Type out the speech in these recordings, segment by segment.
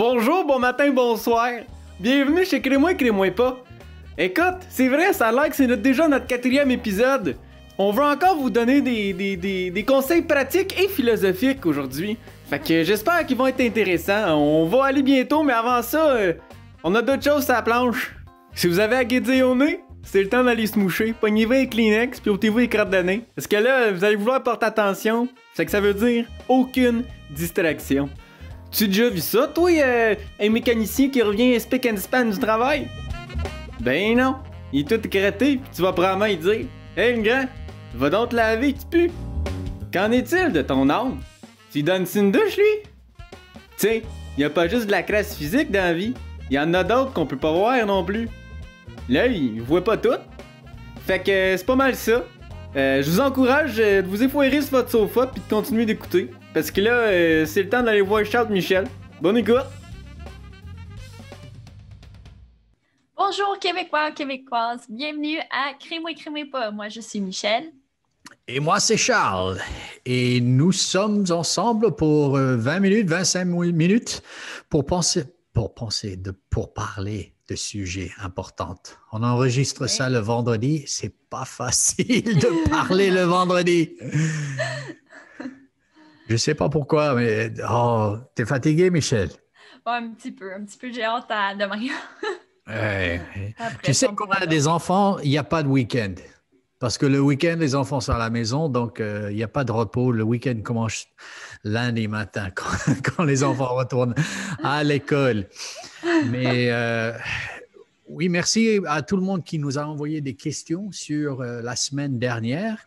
Bonjour, bon matin, bonsoir. Bienvenue chez Crée-moi, Crée-moi pas. Écoute, c'est vrai, ça a l'air que c'est déjà notre 4e épisode. On veut encore vous donner des conseils pratiques et philosophiques aujourd'hui. Fait que j'espère qu'ils vont être intéressants. On va aller bientôt, mais avant ça, on a d'autres choses sur la planche. Si vous avez à guider au nez, c'est le temps d'aller se moucher. Pognez-vous un Kleenex puis ôtez-vous les crottes de nez. Parce que là, vous allez vouloir porter attention. C'est que ça veut dire aucune distraction. Tu as déjà vu ça, toi, un mécanicien qui revient spick and span du travail? Ben non. Il est tout écrété, pis tu vas probablement lui dire: Hey, le grand, va donc te laver, tu pues. Qu'en est-il de ton âme? Tu lui donnes une douche, lui? Tu sais, y a pas juste de la crasse physique dans la vie. Y en a d'autres qu'on peut pas voir non plus. Là, il voit pas tout. Fait que c'est pas mal ça. Je vous encourage de vous effoirer sur votre sofa puis de continuer d'écouter. Parce que là, c'est le temps d'aller voir Charles Michel. Bonne écoute! Bonjour Québécois, Québécoises, bienvenue à Crée-moi, Crée-moi pas. Moi, je suis Michel. Et moi, c'est Charles. Et nous sommes ensemble pour 20 minutes, 25 minutes pour parler de sujets importants. On enregistre ça le vendredi. C'est pas facile de parler le vendredi. Je sais pas pourquoi, mais t'es fatigué, Michel? Ouais, un petit peu. J'ai hâte à demain. Tu sais qu'on a des enfants, il n'y a pas de week-end. Parce que le week-end, les enfants sont à la maison, donc il n'y a pas de repos. Le week-end commence lundi matin quand les enfants retournent à l'école. Mais oui, merci à tout le monde qui nous a envoyé des questions sur la semaine dernière.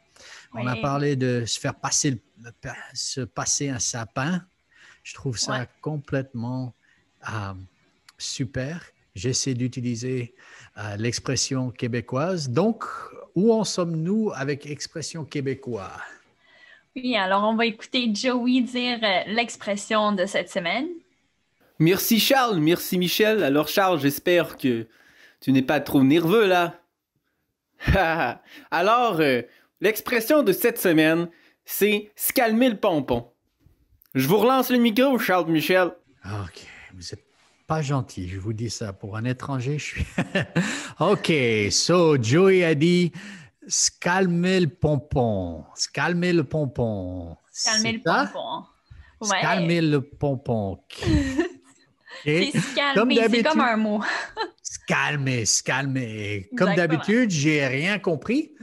On a parlé de se faire passer un sapin. Je trouve ça complètement super. J'essaie d'utiliser l'expression québécoise. Donc, où en sommes-nous avec expression québécoise? Oui, alors on va écouter Joey dire l'expression de cette semaine. Merci Charles, merci Michel. Alors Charles, j'espère que tu n'es pas trop nerveux là. Alors, l'expression de cette semaine, c'est « se calmer le pompon ». Je vous relance le micro, Charles Michel. OK, vous êtes pas gentil, je vous dis ça. Pour un étranger, je suis... OK, so Joey a dit « se calmer le pompon ». Se calmer le pompon. Se calmer le pompon. Se calmer le pompon. Okay. C'est se calmer, c'est comme un mot. Se calmer. Comme d'habitude, j'ai rien compris.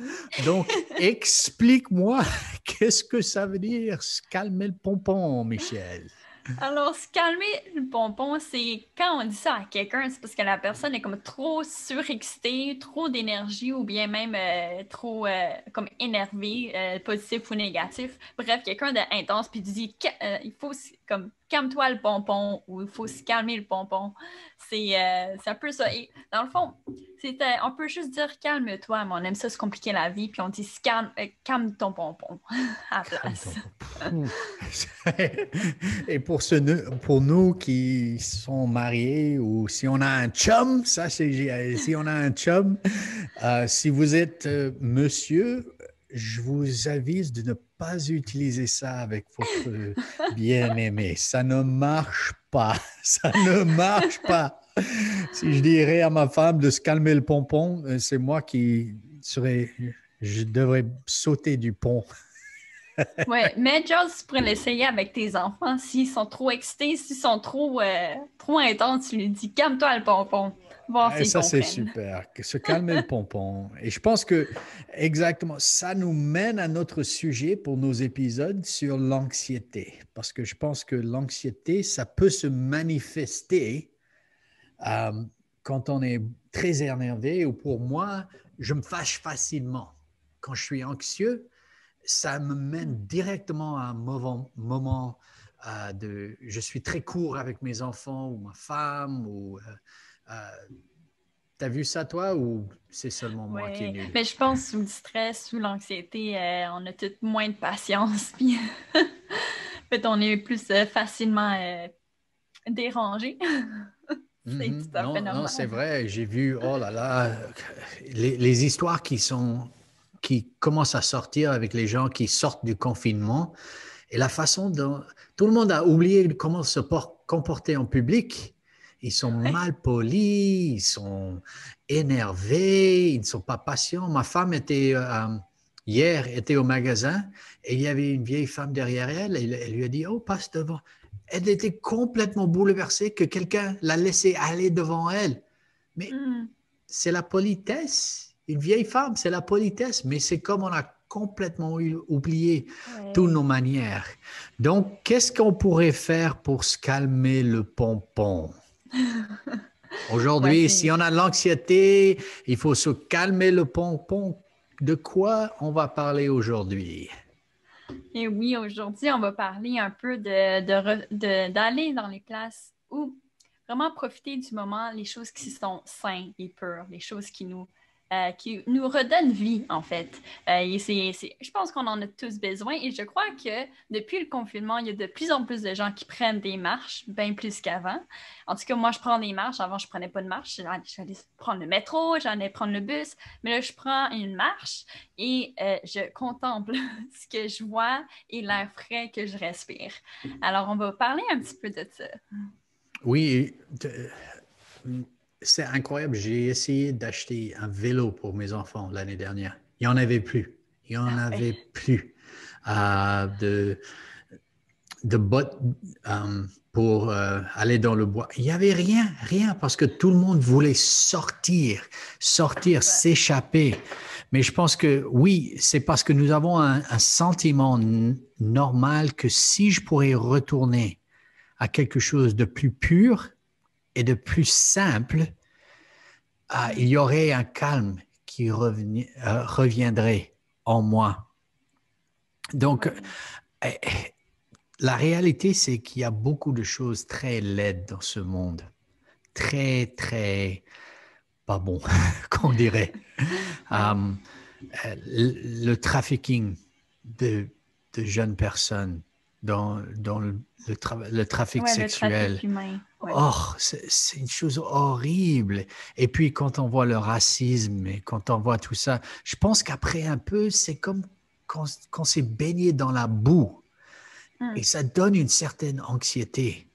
Donc, explique-moi, qu'est-ce que ça veut dire se calmer le pompon, Michel? Alors, se calmer le pompon, c'est quand on dit ça à quelqu'un, c'est parce que la personne est comme trop surexcitée, trop d'énergie ou bien même trop comme énervée, positif ou négatif. Bref, quelqu'un d'intense puis tu dis il faut comme calme-toi le pompon ou il faut se calmer le pompon. C'est un peu ça. Et dans le fond, on peut juste dire calme-toi, mais on aime ça se compliquer la vie, puis on dit calme ton pompon à la place. Et pour nous qui sont mariés ou si on a un chum, si on a un chum, si vous êtes monsieur, je vous avise de ne pas utiliser ça avec votre bien-aimé. Ça ne marche pas. Ça ne marche pas. Si je dirais à ma femme de se calmer le pompon, c'est moi je devrais sauter du pont. Oui, mais Jules, tu pourrais l'essayer avec tes enfants. S'ils sont trop excités, s'ils sont trop intenses, tu lui dis calme-toi le pompon. Voir s'ils ça, c'est comprennent. super. Se calmer le pompon. Et je pense que, exactement, ça nous mène à notre sujet pour nos épisodes sur l'anxiété. Parce que je pense que l'anxiété, ça peut se manifester quand on est très énervé ou pour moi, je me fâche facilement. Quand je suis anxieux, ça me mène directement à un moment je suis très court avec mes enfants ou ma femme ou... T'as vu ça, toi, ou c'est seulement moi qui est nul? Mais je pense sous le stress, sous l'anxiété, on a tout moins de patience. Puis, en fait, on est plus facilement dérangé. C'est tout à fait normal. Non, c'est vrai. J'ai vu, oh là là, les histoires qui commencent à sortir avec les gens qui sortent du confinement et la façon dont tout le monde a oublié comment se comporter en public. Ils sont mal polis, ils sont énervés, ils ne sont pas patients. Ma femme hier était au magasin et il y avait une vieille femme derrière elle. Et elle lui a dit, oh, passe devant. Elle était complètement bouleversée que quelqu'un l'a laissé aller devant elle. Mais c'est la politesse. Une vieille femme, c'est la politesse. Mais c'est comme on a complètement oublié toutes nos manières. Donc, qu'est-ce qu'on pourrait faire pour se calmer le pompon? Aujourd'hui, si on a de l'anxiété, il faut se calmer le pompon. De quoi on va parler aujourd'hui? Et oui, aujourd'hui, on va parler un peu d'aller dans les places où vraiment profiter du moment, les choses qui sont saines et pures, les choses qui nous redonnent vie, en fait. Je pense qu'on en a tous besoin et je crois que depuis le confinement, il y a de plus en plus de gens qui prennent des marches, bien plus qu'avant. En tout cas, moi, je prends des marches. Avant, je ne prenais pas de marche. J'allais prendre le métro, j'allais prendre le bus. Mais là, je prends une marche et je contemple ce que je vois et l'air frais que je respire. Alors, on va parler un petit peu de ça. Oui, c'est incroyable. J'ai essayé d'acheter un vélo pour mes enfants l'année dernière. Il n'y en avait plus. Il n'y en avait plus de bottes pour aller dans le bois. Il n'y avait rien, parce que tout le monde voulait sortir, s'échapper. Mais je pense que oui, c'est parce que nous avons un sentiment normal que si je pourrais retourner à quelque chose de plus pur et de plus simple, il y aurait un calme qui reviendrait en moi. Donc, la réalité, c'est qu'il y a beaucoup de choses très laides dans ce monde. Très, très pas bon, qu'on dirait. Le trafficking de jeunes personnes dans le trafic sexuel. Le trafic humain. Oh, c'est une chose horrible. Et puis, quand on voit le racisme et quand on voit tout ça, je pense qu'après un peu, c'est comme quand c'est baigné dans la boue. Et ça donne une certaine anxiété.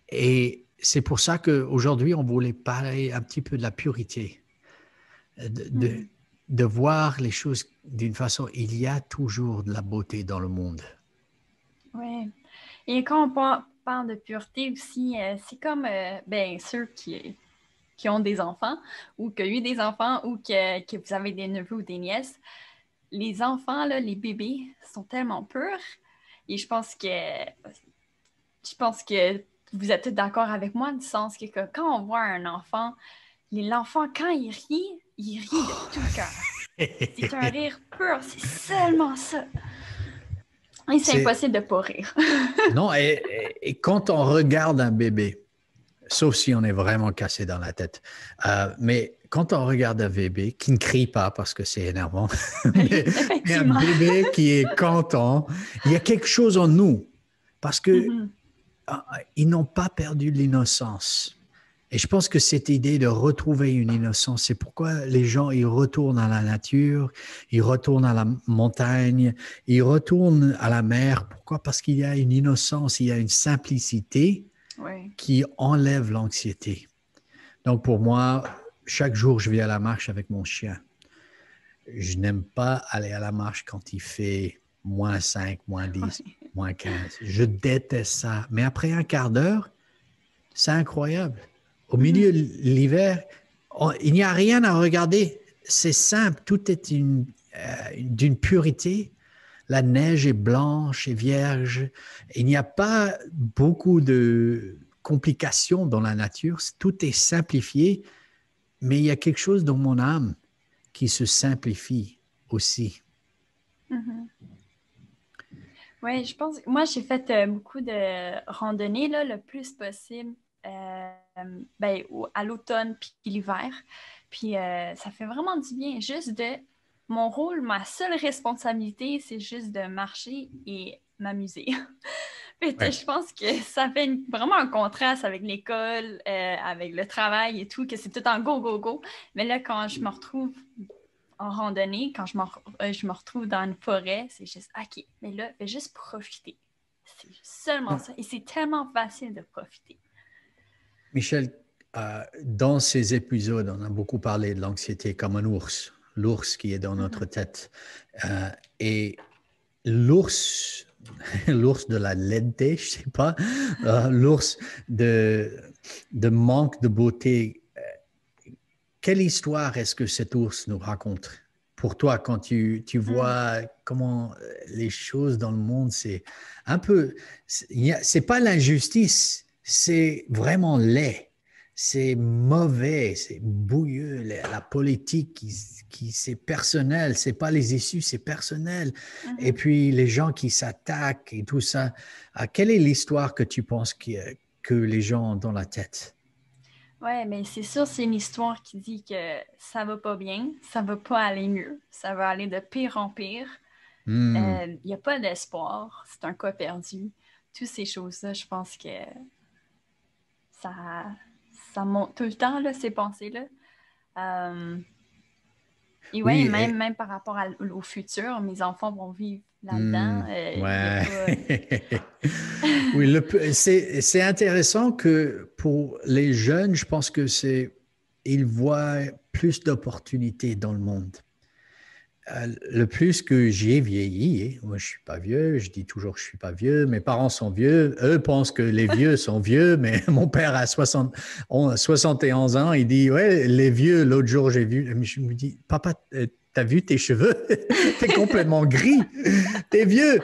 Et c'est pour ça qu'aujourd'hui, on voulait parler un petit peu de la pureté, de voir les choses d'une façon, il y a toujours de la beauté dans le monde. Oui. Et quand on parle de pureté aussi, c'est comme ceux qui ont des enfants ou qui ont eu des enfants ou que vous avez des neveux ou des nièces. Les enfants, là, les bébés, sont tellement purs. Et je pense que vous êtes tous d'accord avec moi, du sens que quand on voit un enfant, l'enfant, quand il rit de tout cœur. C'est un rire pur, c'est seulement ça. Et c'est impossible de ne pas rire. Non, et quand on regarde un bébé, sauf si on est vraiment cassé dans la tête, mais quand on regarde un bébé qui ne crie pas parce que c'est énervant, mais un bébé qui est content, il y a quelque chose en nous parce que ils n'ont pas perdu l'innocence. Et je pense que cette idée de retrouver une innocence, c'est pourquoi les gens, ils retournent à la nature, ils retournent à la montagne, ils retournent à la mer. Pourquoi? Parce qu'il y a une innocence, il y a une simplicité qui enlève l'anxiété. Donc pour moi, chaque jour, je vais à la marche avec mon chien. Je n'aime pas aller à la marche quand il fait -5, -10, -15. Je déteste ça. Mais après un quart d'heure, c'est incroyable. Au milieu de l'hiver, il n'y a rien à regarder. C'est simple. Tout est d'une pureté. La neige est blanche et vierge. Il n'y a pas beaucoup de complications dans la nature. Tout est simplifié. Mais il y a quelque chose dans mon âme qui se simplifie aussi. Oui, je pense. Moi, j'ai fait beaucoup de randonnées là, le plus possible à l'automne puis l'hiver. Puis ça fait vraiment du bien. Mon rôle, ma seule responsabilité, c'est juste de marcher et m'amuser. Je pense que ça fait vraiment un contraste avec l'école, avec le travail et tout, que c'est tout en go, go, go. Mais là, quand je me retrouve en randonnée, quand je me retrouve dans une forêt, c'est juste, OK, mais là, je vais juste profiter. C'est seulement ça. Et c'est tellement facile de profiter. Michel, dans ces épisodes, on a beaucoup parlé de l'anxiété comme un ours, l'ours qui est dans notre tête. Et l'ours, l'ours de la laidité, je ne sais pas, l'ours de manque de beauté. Quelle histoire est-ce que cet ours nous raconte? Pour toi, quand tu vois comment les choses dans le monde, c'est un peu, c'est pas l'injustice, c'est vraiment laid, c'est mauvais, c'est bouilleux, la politique c'est personnel, c'est pas les issues, c'est personnel. Et puis les gens qui s'attaquent et tout ça. Quelle est l'histoire que tu penses que les gens ont dans la tête? Ouais, mais c'est sûr, c'est une histoire qui dit que ça va pas bien, ça va pas aller mieux, ça va aller de pire en pire. Il n'y a pas d'espoir, c'est un cas perdu. Toutes ces choses-là, je pense que ça, ça monte tout le temps, là, ces pensées-là. Et ouais, Oui, même par rapport au futur, mes enfants vont vivre là-dedans. ouais. Oui, c'est intéressant que pour les jeunes, je pense que ils voient plus d'opportunités dans le monde. Le plus que j'ai vieilli, moi je suis pas vieux, je dis toujours que je suis pas vieux, mes parents sont vieux, eux pensent que les vieux sont vieux, mais mon père a 71 ans, il dit, ouais, les vieux, l'autre jour j'ai vu, je me dis, papa, t'as vu tes cheveux? T'es complètement gris, t'es vieux.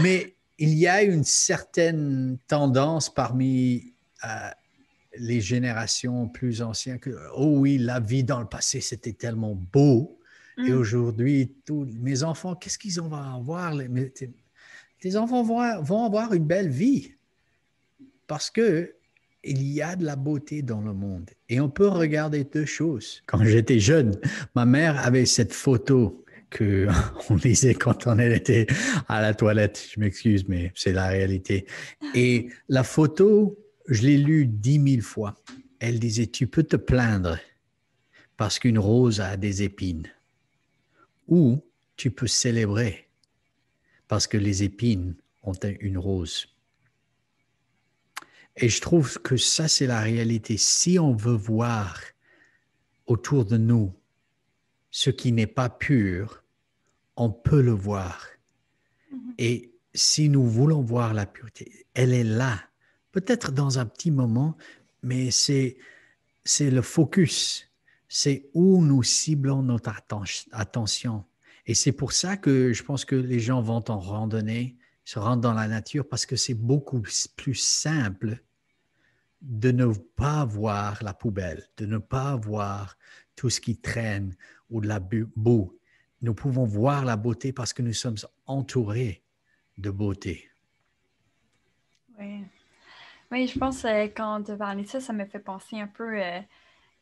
Mais il y a une certaine tendance parmi les générations plus anciennes que, oh oui, la vie dans le passé, c'était tellement beau. Et aujourd'hui, mes enfants, qu'est-ce qu'ils vont avoir? Tes enfants vont avoir une belle vie parce que il y a de la beauté dans le monde. Et on peut regarder deux choses. Quand j'étais jeune, ma mère avait cette photo qu'on lisait quand on était à la toilette. Je m'excuse, mais c'est la réalité. Et la photo, je l'ai lue 10 000 fois. Elle disait, tu peux te plaindre parce qu'une rose a des épines. Ou tu peux célébrer parce que les épines ont une rose. Et je trouve que ça, c'est la réalité. Si on veut voir autour de nous ce qui n'est pas pur, on peut le voir. Et si nous voulons voir la pureté, elle est là. Peut-être dans un petit moment, mais c'est le focus. C'est où nous ciblons notre attention. Et c'est pour ça que je pense que les gens vont en randonnée, se rendent dans la nature, parce que c'est beaucoup plus simple de ne pas voir la poubelle, de ne pas voir tout ce qui traîne ou de la boue. Nous pouvons voir la beauté parce que nous sommes entourés de beauté. Oui. Oui, je pense que quand tu parlais de ça, ça me fait penser un peu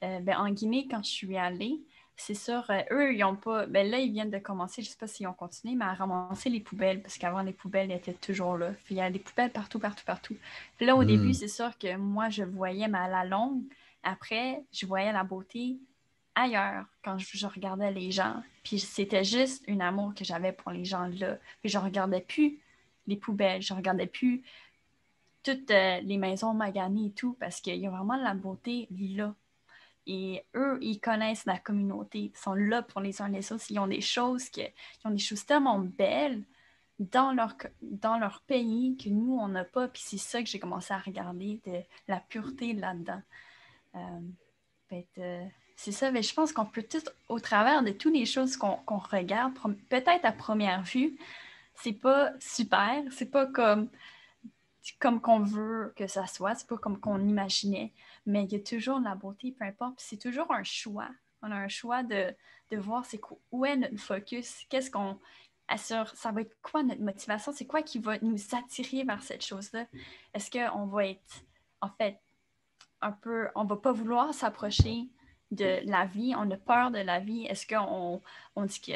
en Guinée, quand je suis allée. C'est sûr, eux, ils n'ont pas. Ben là, ils viennent de commencer, je ne sais pas s'ils ont continué, mais à ramasser les poubelles, parce qu'avant, les poubelles étaient toujours là. Puis il y a des poubelles partout, partout, partout. Puis là, au début, c'est sûr que moi, je voyais, mais à la longue, après, je voyais la beauté ailleurs quand je regardais les gens. Puis c'était juste un amour que j'avais pour les gens là. Puis je ne regardais plus les poubelles, je ne regardais plus toutes les maisons maganées et tout, parce qu'il y a vraiment de la beauté là. Et eux, ils connaissent la communauté, ils sont là pour les uns les autres. Ils ont des choses tellement belles dans leur pays que nous, on n'a pas. Puis c'est ça que j'ai commencé à regarder, de la pureté là-dedans. C'est ça, mais je pense qu'on peut tout, au travers de toutes les choses qu'on regarde, peut-être à première vue, c'est pas super, c'est pas comme qu'on veut que ça soit, c'est pas comme qu'on imaginait, mais il y a toujours de la beauté, peu importe, puis c'est toujours un choix. On a un choix de voir où est notre focus, qu'est-ce qu'on assure, ça va être quoi notre motivation, c'est quoi qui va nous attirer vers cette chose-là. Est-ce qu'on va être, en fait, un peu, on va pas vouloir s'approcher de la vie, on a peur de la vie, est-ce qu'on dit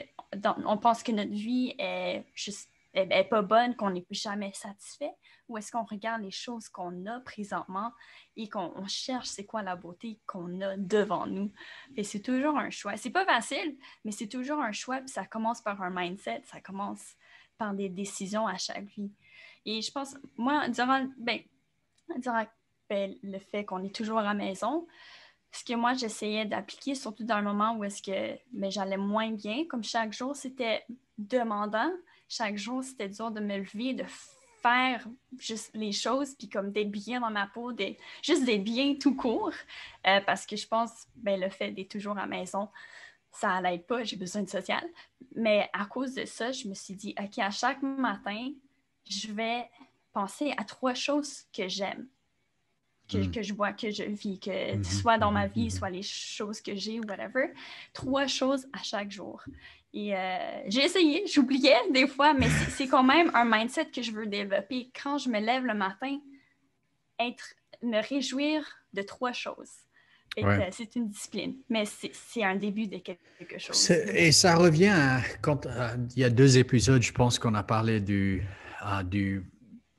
on pense que notre vie est juste est pas bonne, qu'on n'est jamais satisfait, ou est-ce qu'on regarde les choses qu'on a présentement et qu'on cherche c'est quoi la beauté qu'on a devant nous. Et c'est toujours un choix. C'est pas facile, mais c'est toujours un choix, puis ça commence par un mindset, ça commence par des décisions à chaque vie. Et je pense, moi, durant le fait qu'on est toujours à la maison, ce que moi, j'essayais d'appliquer, surtout dans le moment où est-ce que j'allais moins bien, comme chaque jour, c'était demandant. Chaque jour, c'était dur de me lever, de faire juste les choses, puis comme d'être bien dans ma peau, juste d'être bien tout court. Parce que je pense, le fait d'être toujours à la maison, ça l'aide pas, j'ai besoin de social. Mais à cause de ça, je me suis dit, OK, à chaque matin, je vais penser à 3 choses que j'aime, que je vois, que je vis, que soit dans ma vie, soit les choses que j'ai ou whatever. 3 choses à chaque jour. Et j'ai essayé, j'oubliais des fois, mais c'est quand même un mindset que je veux développer. Quand je me lève le matin, me réjouir de 3 choses. Ouais. C'est une discipline, mais c'est un début de quelque chose. Et ça revient à quand il y a 2 épisodes, je pense qu'on a parlé du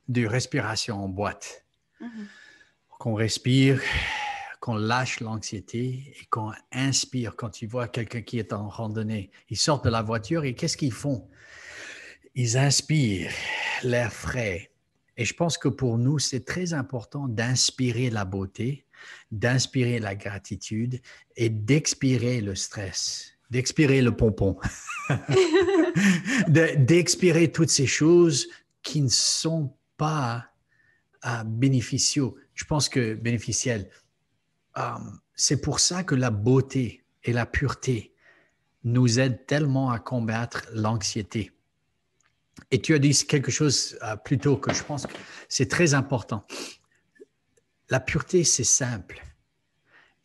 respiration en boîte. Mm-hmm. Qu'on respire, qu'on lâche l'anxiété et qu'on inspire. Quand tu vois quelqu'un qui est en randonnée, ils sortent de la voiture et qu'est-ce qu'ils font? Ils inspirent l'air frais. Et je pense que pour nous, c'est très important d'inspirer la beauté, d'inspirer la gratitude et d'expirer le stress, d'expirer le pompon, d'expirer toutes ces choses qui ne sont pas bénéficiaux. Je pense que bénéficiels. C'est pour ça que la beauté et la pureté nous aident tellement à combattre l'anxiété. Et tu as dit quelque chose plus tôt que je pense que c'est très important. La pureté, c'est simple.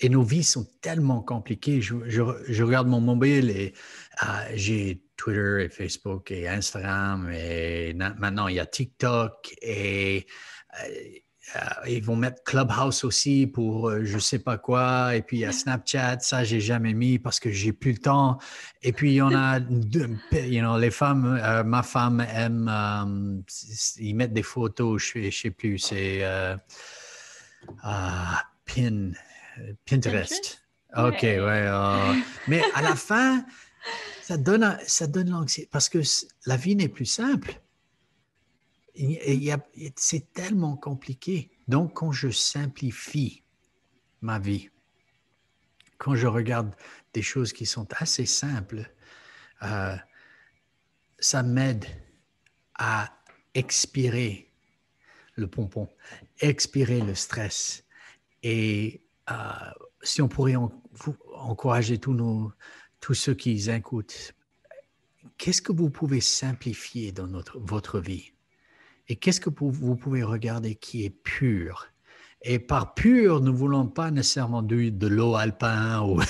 Et nos vies sont tellement compliquées. Je regarde mon mobile et j'ai Twitter et Facebook et Instagram et maintenant il y a TikTok et ils vont mettre Clubhouse aussi pour je sais pas quoi. Et puis il y a Snapchat, ça j'ai jamais mis parce que j'ai plus le temps. Et puis on a, les femmes, ma femme aime, ils mettent des photos, je sais plus, c'est Pinterest. OK, ouais. Mais à la fin, ça donne l'anxiété parce que la vie n'est plus simple. C'est tellement compliqué. Donc, quand je simplifie ma vie, quand je regarde des choses qui sont assez simples, ça m'aide à expirer le pompon, expirer le stress. Et si on pourrait encourager tous ceux qui écoutent, qu'est-ce que vous pouvez simplifier dans votre vie? Et qu'est-ce que vous pouvez regarder qui est pur? Et par pur, nous ne voulons pas nécessairement de l'eau alpin ou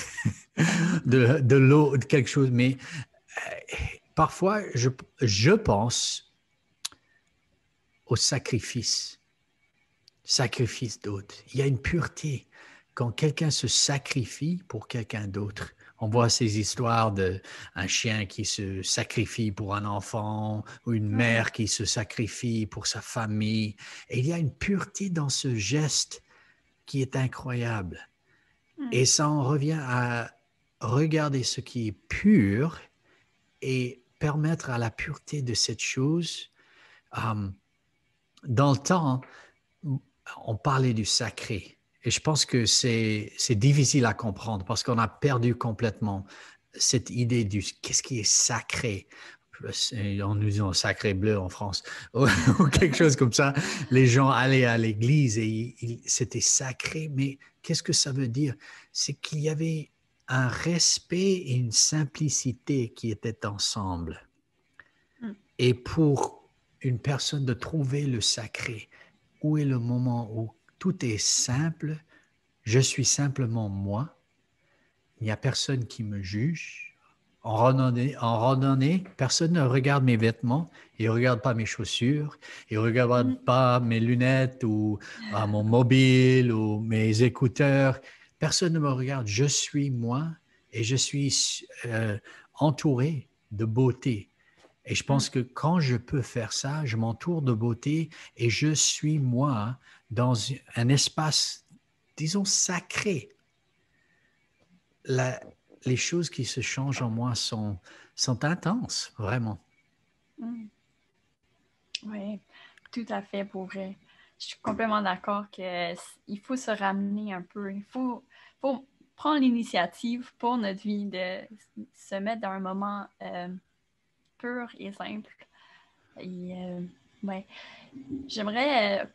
de l'eau, de quelque chose, mais parfois, je pense au sacrifice d'autres. Il y a une pureté quand quelqu'un se sacrifie pour quelqu'un d'autre. On voit ces histoires d'un chien qui se sacrifie pour un enfant ou une mère qui se sacrifie pour sa famille. Et il y a une pureté dans ce geste qui est incroyable. Et ça en revient à regarder ce qui est pur et permettre à la pureté de cette chose. Dans le temps, on parlait du sacré. Et je pense que c'est difficile à comprendre parce qu'on a perdu complètement cette idée du qu'est-ce qui est sacré. On nous dit sacré bleu en France ou quelque chose comme ça. Les gens allaient à l'église et c'était sacré. Mais qu'est-ce que ça veut dire? C'est qu'il y avait un respect et une simplicité qui étaient ensemble. Et pour une personne de trouver le sacré, où est le moment où tout est simple, je suis simplement moi, il n'y a personne qui me juge. En randonnée, personne ne regarde mes vêtements, il ne regarde pas mes chaussures, il ne regarde pas mes lunettes ou mon mobile ou mes écouteurs. Personne ne me regarde, je suis moi et je suis entouré de beauté. Et je pense que quand je peux faire ça, je m'entoure de beauté et je suis moi dans un espace, disons, sacré. Les choses qui se changent en moi sont intenses, vraiment. Oui. tout à fait, pour vrai. Je suis complètement d'accord qu'il faut se ramener un peu. Faut prendre l'initiative pour notre vie de se mettre dans un moment pur et simple. Et ouais, j'aimerais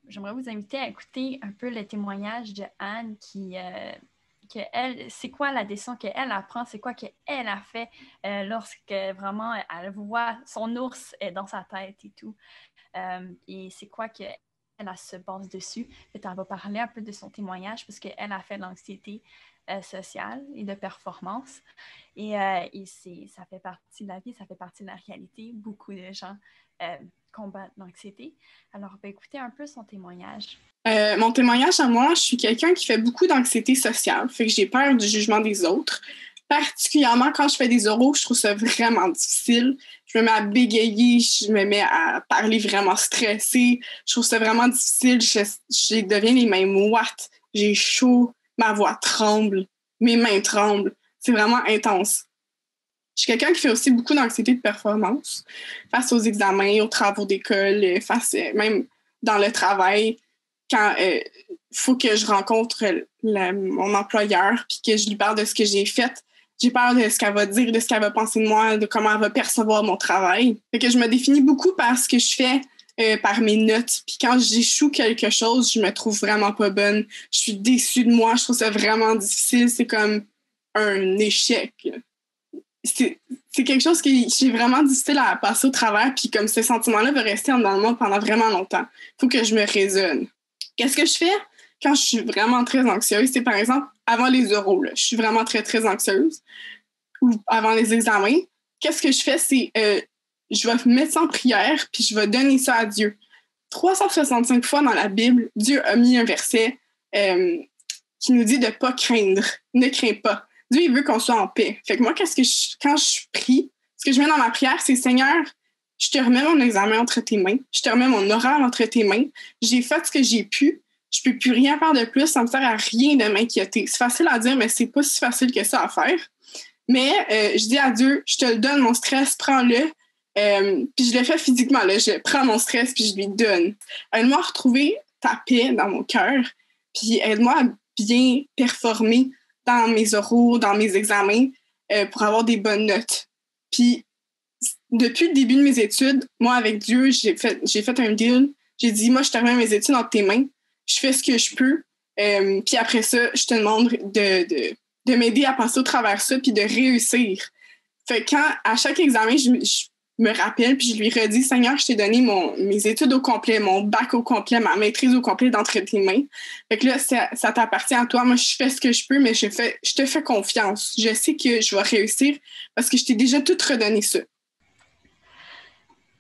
j'aimerais vous inviter à écouter un peu le témoignage de Anne c'est quoi la décision qu'elle apprend, c'est quoi qu'elle a fait lorsque vraiment elle voit son ours dans sa tête et tout. Et c'est quoi qu'elle se base dessus. Elle va parler un peu de son témoignage parce qu'elle a fait de l'anxiété sociale et de performance. Et ça fait partie de la vie, ça fait partie de la réalité. Beaucoup de gens combattent l'anxiété. Alors, écoutez un peu son témoignage. Mon témoignage à moi, je suis quelqu'un qui fait beaucoup d'anxiété sociale, fait que j'ai peur du jugement des autres. Particulièrement quand je fais des oraux, je trouve ça vraiment difficile. Je me mets à bégayer, je me mets à parler vraiment stressée. Je trouve ça vraiment difficile. Je deviens les mains moites. J'ai chaud, ma voix tremble, mes mains tremblent. C'est vraiment intense. Je suis quelqu'un qui fait aussi beaucoup d'anxiété de performance face aux examens, aux travaux d'école, même dans le travail. Quand il faut que je rencontre mon employeur puis que je lui parle de ce que j'ai fait, j'ai peur de ce qu'elle va dire, de ce qu'elle va penser de moi, de comment elle va percevoir mon travail. Fait que je me définis beaucoup par ce que je fais, par mes notes. Puis quand j'échoue quelque chose, je me trouve vraiment pas bonne. Je suis déçue de moi, je trouve ça vraiment difficile. C'est comme un échec. C'est quelque chose qui est vraiment difficile à passer au travers. Puis comme ce sentiment-là va rester en dedans de moi pendant vraiment longtemps. Il faut que je me raisonne. Qu'est-ce que je fais quand je suis vraiment très anxieuse? C'est par exemple avant les oraux. Là, je suis vraiment très, très anxieuse. Ou avant les examens. Qu'est-ce que je fais? C'est je vais me mettre en prière puis je vais donner ça à Dieu. 365 fois dans la Bible, Dieu a mis un verset qui nous dit de ne pas craindre. Ne crains pas. Dieu, il veut qu'on soit en paix. Fait que moi, quand je prie, ce que je mets dans ma prière, c'est Seigneur, je te remets mon examen entre tes mains. Je te remets mon oral entre tes mains. J'ai fait ce que j'ai pu. Je peux plus rien faire de plus. Ça me sert à rien de m'inquiéter. C'est facile à dire, mais c'est pas si facile que ça à faire. Mais je dis à Dieu, je te le donne, mon stress, prends-le. Puis je le fais physiquement. Là. Je prends mon stress puis je lui donne. Aide-moi à retrouver ta paix dans mon cœur. Puis aide-moi à bien performer dans mes oraux, dans mes examens pour avoir des bonnes notes. Puis depuis le début de mes études, moi, avec Dieu, j'ai fait un deal. J'ai dit, moi, je te remets mes études entre tes mains. Je fais ce que je peux. Puis après ça, je te demande de m'aider à passer au travers ça puis de réussir. Fait que à chaque examen, je me rappelle puis je lui redis, Seigneur, je t'ai donné mes études au complet, mon bac au complet, ma maîtrise au complet d'entre tes mains. Fait que là, ça t'appartient à toi. Moi, je fais ce que je peux, mais je te fais confiance. Je sais que je vais réussir parce que je t'ai déjà tout redonné ça.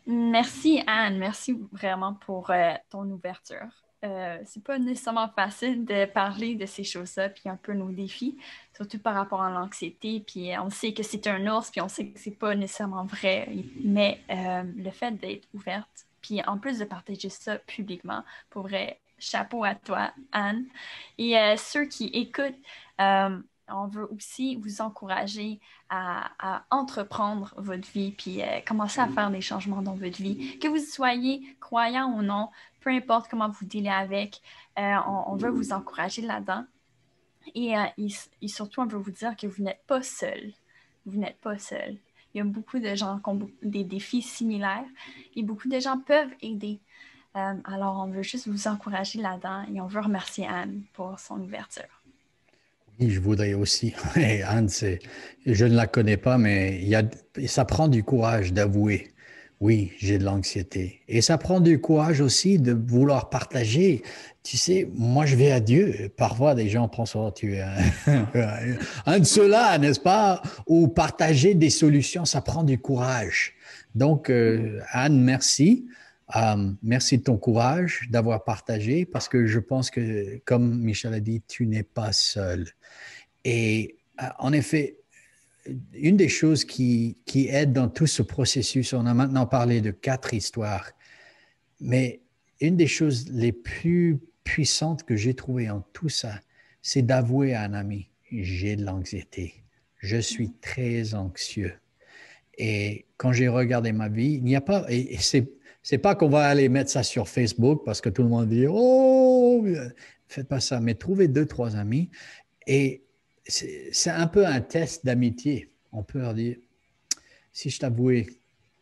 Merci, Anne. Merci vraiment pour ton ouverture. C'est pas nécessairement facile de parler de ces choses-là, puis un peu nos défis, surtout par rapport à l'anxiété. Puis on sait que c'est un ours, puis on sait que c'est pas nécessairement vrai. Mais le fait d'être ouverte, puis en plus de partager ça publiquement, pour vrai, chapeau à toi, Anne. Et ceux qui écoutent, on veut aussi vous encourager à entreprendre votre vie puis commencer à faire des changements dans votre vie. Que vous soyez croyant ou non, peu importe comment vous dealez avec, on veut vous encourager là-dedans. Et surtout, on veut vous dire que vous n'êtes pas seul. Vous n'êtes pas seul. Il y a beaucoup de gens qui ont des défis similaires et beaucoup de gens peuvent aider. Alors, on veut juste vous encourager là-dedans et on veut remercier Anne pour son ouverture. Oui, je voudrais aussi. Et Anne, je ne la connais pas, mais ça prend du courage d'avouer. Oui, j'ai de l'anxiété. Et ça prend du courage aussi de vouloir partager. Tu sais, moi, je vais à Dieu. Parfois, des gens pensent, oh, tu es un de ceux-là, n'est-ce pas? Ou partager des solutions, ça prend du courage. Donc, Anne, merci. Merci de ton courage d'avoir partagé parce que je pense que, comme Michel a dit, tu n'es pas seul. Et en effet, une des choses qui aide dans tout ce processus, on a maintenant parlé de 4 histoires, mais une des choses les plus puissantes que j'ai trouvées en tout ça, c'est d'avouer à un ami, j'ai de l'anxiété, je suis très anxieux. Et quand j'ai regardé ma vie, il n'y a pas, et C'est pas qu'on va aller mettre ça sur Facebook parce que tout le monde dit « Oh, faites pas ça », mais trouvez 2-3 amis et c'est un peu un test d'amitié. On peut leur dire « Si je t'avouais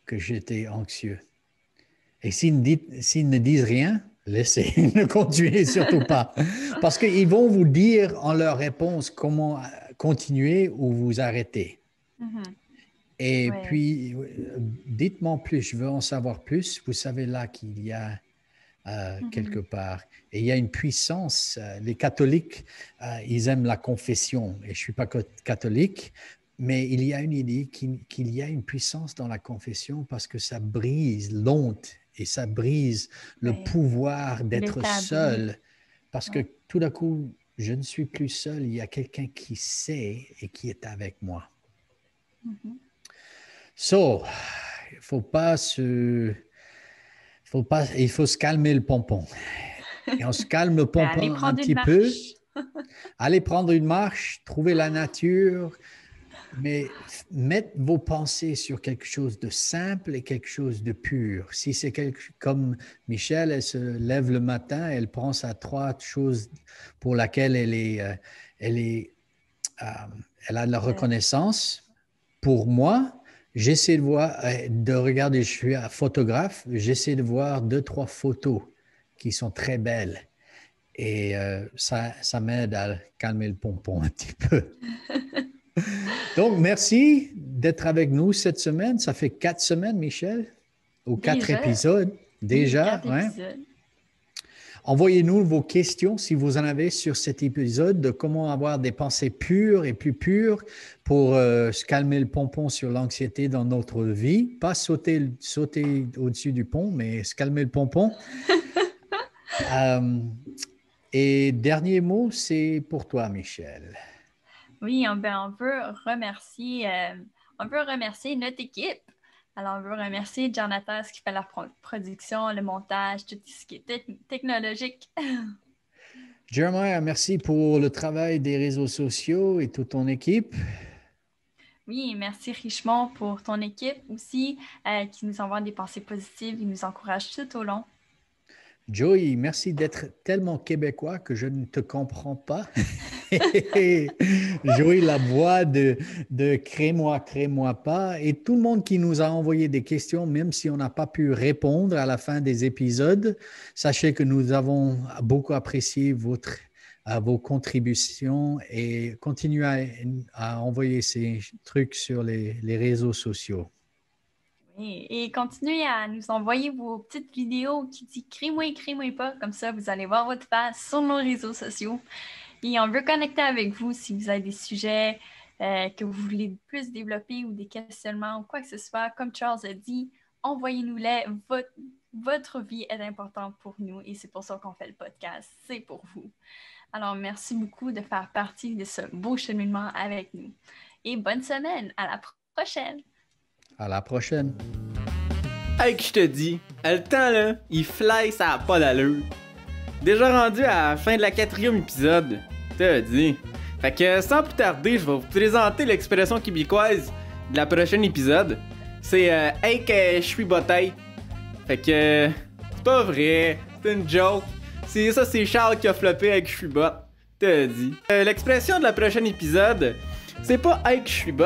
que j'étais anxieux ». Et s'ils ne disent rien, laissez, ne continuez surtout pas. Parce qu'ils vont vous dire en leur réponse comment continuer ou vous arrêter. Et puis, dites-moi plus, je veux en savoir plus. Vous savez là qu'il y a quelque part. Et il y a une puissance. Les catholiques, ils aiment la confession. Et je ne suis pas catholique, mais il y a une idée qu'il y a une puissance dans la confession parce que ça brise l'honte et ça brise le pouvoir d'être seul. Parce que tout d'un coup, je ne suis plus seul. Il y a quelqu'un qui sait et qui est avec moi. Il faut se calmer le pompon. Et on se calme le pompon un petit peu. Allez prendre une marche, trouver la nature, mais mettre vos pensées sur quelque chose de simple et quelque chose de pur. Si c'est comme Michelle, elle se lève le matin, elle pense à 3 choses pour lesquelles elle a de la reconnaissance. Pour moi, j'essaie de regarder, je suis un photographe, j'essaie de voir 2-3 photos qui sont très belles. Et ça m'aide à calmer le pompon un petit peu. Donc, merci d'être avec nous cette semaine. Ça fait 4 semaines, Michel, ou 4 épisodes déjà. 4 épisodes. Envoyez-nous vos questions si vous en avez sur cet épisode de comment avoir des pensées pures et plus pures pour se calmer le pompon sur l'anxiété dans notre vie. Pas sauter au-dessus du pont, mais se calmer le pompon. Et dernier mot, c'est pour toi, Michel. Oui, on veut remercier notre équipe. Alors, on veut remercier Jonathan, ce qui fait la production, le montage, tout ce qui est technologique. Jeremiah, merci pour le travail des réseaux sociaux et toute ton équipe. Oui, merci Richemont pour ton équipe aussi, qui nous envoie des pensées positives, qui nous encourage tout au long. Joey, merci d'être tellement québécois que je ne te comprends pas. Joey, la voix de crée-moi pas. Et tout le monde qui nous a envoyé des questions, même si on n'a pas pu répondre à la fin des épisodes, sachez que nous avons beaucoup apprécié vos contributions et continuez à envoyer ces trucs sur les réseaux sociaux. Et continuez à nous envoyer vos petites vidéos qui disent « Crée-moi pas », comme ça vous allez voir votre face sur nos réseaux sociaux. Et on veut connecter avec vous si vous avez des sujets que vous voulez plus développer ou des questionnements ou quoi que ce soit. Comme Charles a dit, envoyez-nous-les. Votre vie est importante pour nous et c'est pour ça qu'on fait le podcast. C'est pour vous. Alors, merci beaucoup de faire partie de ce beau cheminement avec nous. Et bonne semaine. À la prochaine. À la prochaine. Hey, que je te dis, le temps là, il fly, ça a pas d'allure. Déjà rendu à la fin de la 4e épisode, t'as dit. Fait que sans plus tarder, je vais vous présenter l'expression québécoise de la prochaine épisode. C'est hey que je suis bataille. Fait que c'est pas vrai, c'est une joke. C'est Charles qui a floppé avec je suis bot. T'as dit. L'expression de la prochaine épisode, c'est pas hey que je suis bot,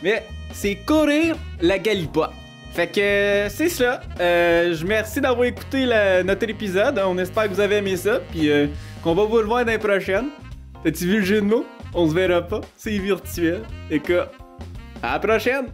mais c'est courir la galipote. Fait que c'est ça. Je vous remercie d'avoir écouté notre épisode. On espère que vous avez aimé ça. Puis qu'on va vous le voir dans les prochaines. T'as-tu vu le jeu de mots? On se verra pas. C'est virtuel. Et que à la prochaine!